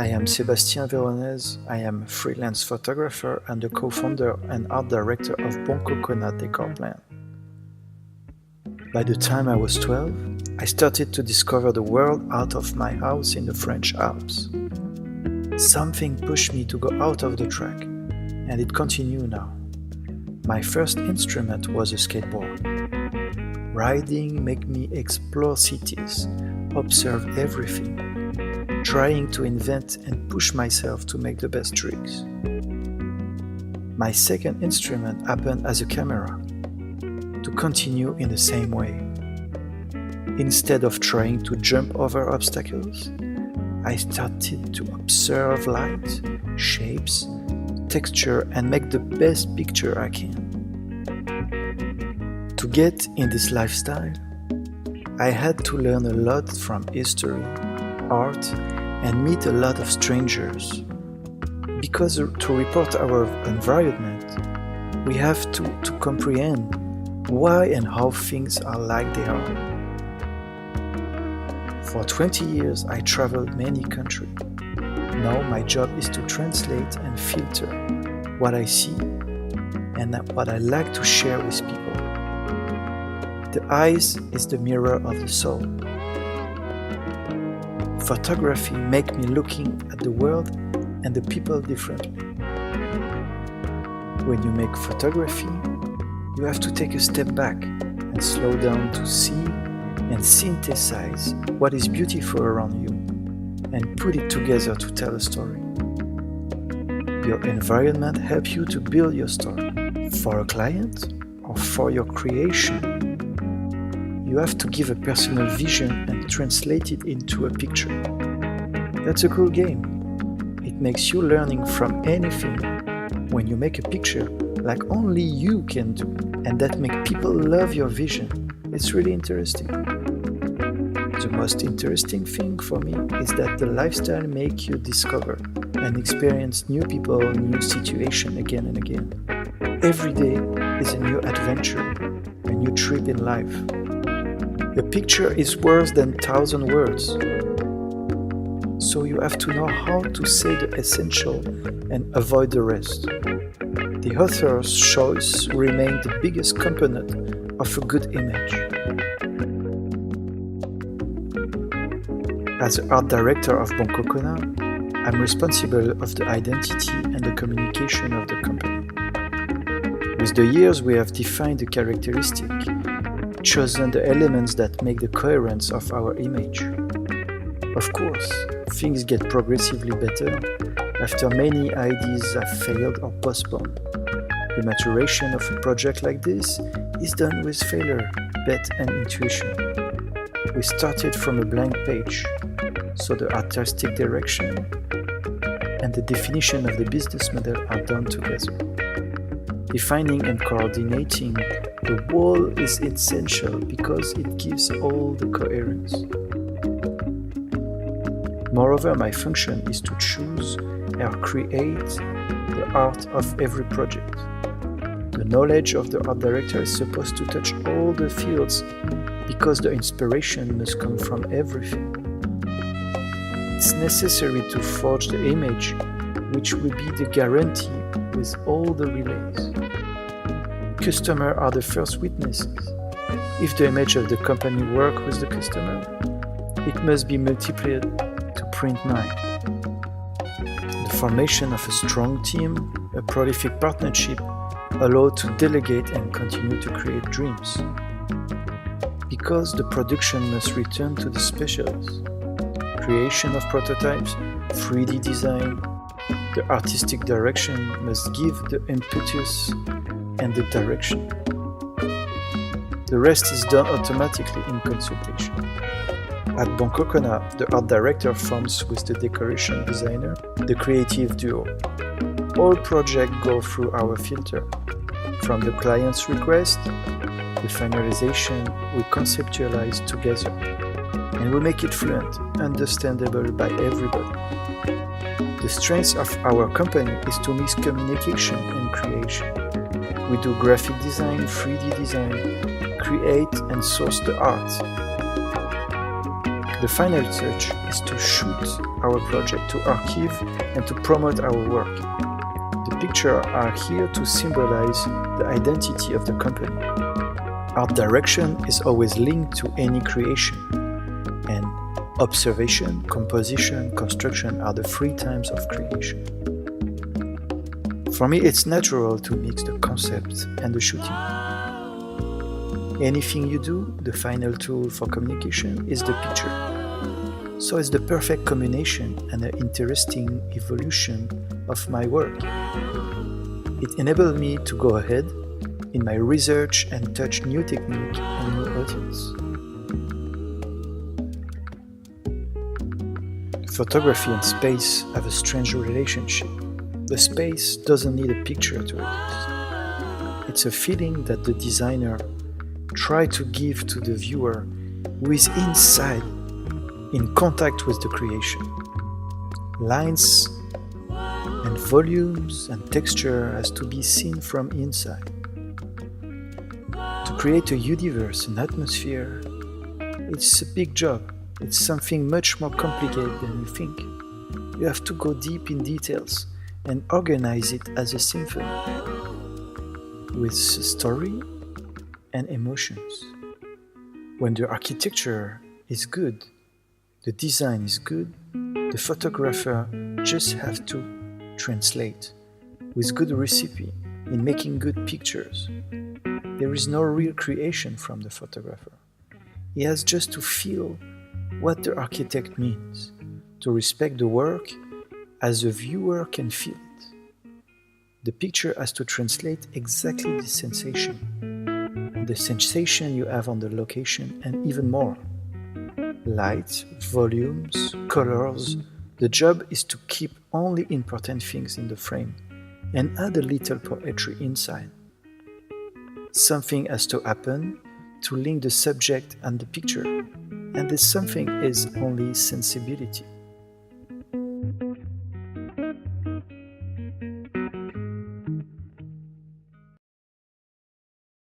I am Sébastien Véronèse. I am a freelance photographer and the co-founder and art director of Bon Coconut Decor Plan. By the time I was 12, I started to discover the world out of my house in the French Alps. Something pushed me to go out of the track, and it continues now. My first instrument was a skateboard. Riding made me explore cities, observe everything, trying to invent and push myself to make the best tricks. My second instrument happened as a camera, to continue in the same way. Instead of trying to jump over obstacles, I started to observe light, shapes, texture, and make the best picture I can. To get in this lifestyle, I had to learn a lot from history, art, and meet a lot of strangers. Because to report our environment, we have to comprehend why and how things are like they are. For 20 years, I traveled many countries. Now my job is to translate and filter what I see and what I like to share with people. The eyes is the mirror of the soul. Photography makes me looking at the world and the people differently. When you make photography, you have to take a step back and slow down to see and synthesize what is beautiful around you and put it together to tell a story. Your environment helps you to build your story. For a client or for your creation, you have to give a personal vision and translate it into a picture. That's a cool game. It makes you learning from anything when you make a picture like only you can do, and that makes people love your vision. It's really interesting. The most interesting thing for me is that the lifestyle makes you discover and experience new people, new situations again and again. Every day is a new adventure, a new trip in life. A picture is worse than 1,000 words. So you have to know how to say the essential and avoid the rest. The author's choice remains the biggest component of a good image. As the art director of Bon Coconut, I'm responsible of the identity and the communication of the company. With the years, we have defined the characteristic, chosen the elements that make the coherence of our image. Of course, things get progressively better after many ideas have failed or postponed. The maturation of a project like this is done with failure, bet, and intuition. We started from a blank page, so the artistic direction and the definition of the business model are done together. Defining and coordinating the whole is essential because it gives all the coherence. Moreover, my function is to choose or create the art of every project. The knowledge of the art director is supposed to touch all the fields because the inspiration must come from everything. It's necessary to forge the image, which will be the guarantee with all the relays. Customers are the first witnesses. If the image of the company works with the customer, it must be multiplied to print 9. The formation of a strong team, a prolific partnership, allow to delegate and continue to create dreams. Because the production must return to the specialists. Creation of prototypes, 3D design, the artistic direction must give the impetus and the direction. The rest is done automatically in consultation. At Bon Coconut, the art director forms with the decoration designer the creative duo. All projects go through our filter. From the client's request, the finalization, we conceptualize together, and we make it fluent, understandable by everybody. The strength of our company is to mix communication and creation. We do graphic design, 3D design, create and source the art. The final touch is to shoot our project, to archive and to promote our work. The pictures are here to symbolize the identity of the company. Art direction is always linked to any creation, and observation, composition, construction are the free times of creation. For me, it's natural to mix the concept and the shooting. Anything you do, the final tool for communication is the picture. So it's the perfect combination and an interesting evolution of my work. It enabled me to go ahead in my research and touch new technique and new audience. Photography and space have a strange relationship. The space doesn't need a picture to exist. It's a feeling that the designer tried to give to the viewer who is inside, in contact with the creation. Lines and volumes and texture has to be seen from inside. To create a universe, an atmosphere, it's a big job. It's something much more complicated than you think. You have to go deep in details and organize it as a symphony with a story and emotions. When the architecture is good, the design is good, the photographer just has to translate with good recipe in making good pictures. There is no real creation from the photographer. He has just to feel what the architect means, to respect the work as the viewer can feel it. The picture has to translate exactly the sensation you have on the location, and even more. Light, volumes, colors. The job is to keep only important things in the frame and add a little poetry inside. Something has to happen to link the subject and the picture, and this something is only sensibility.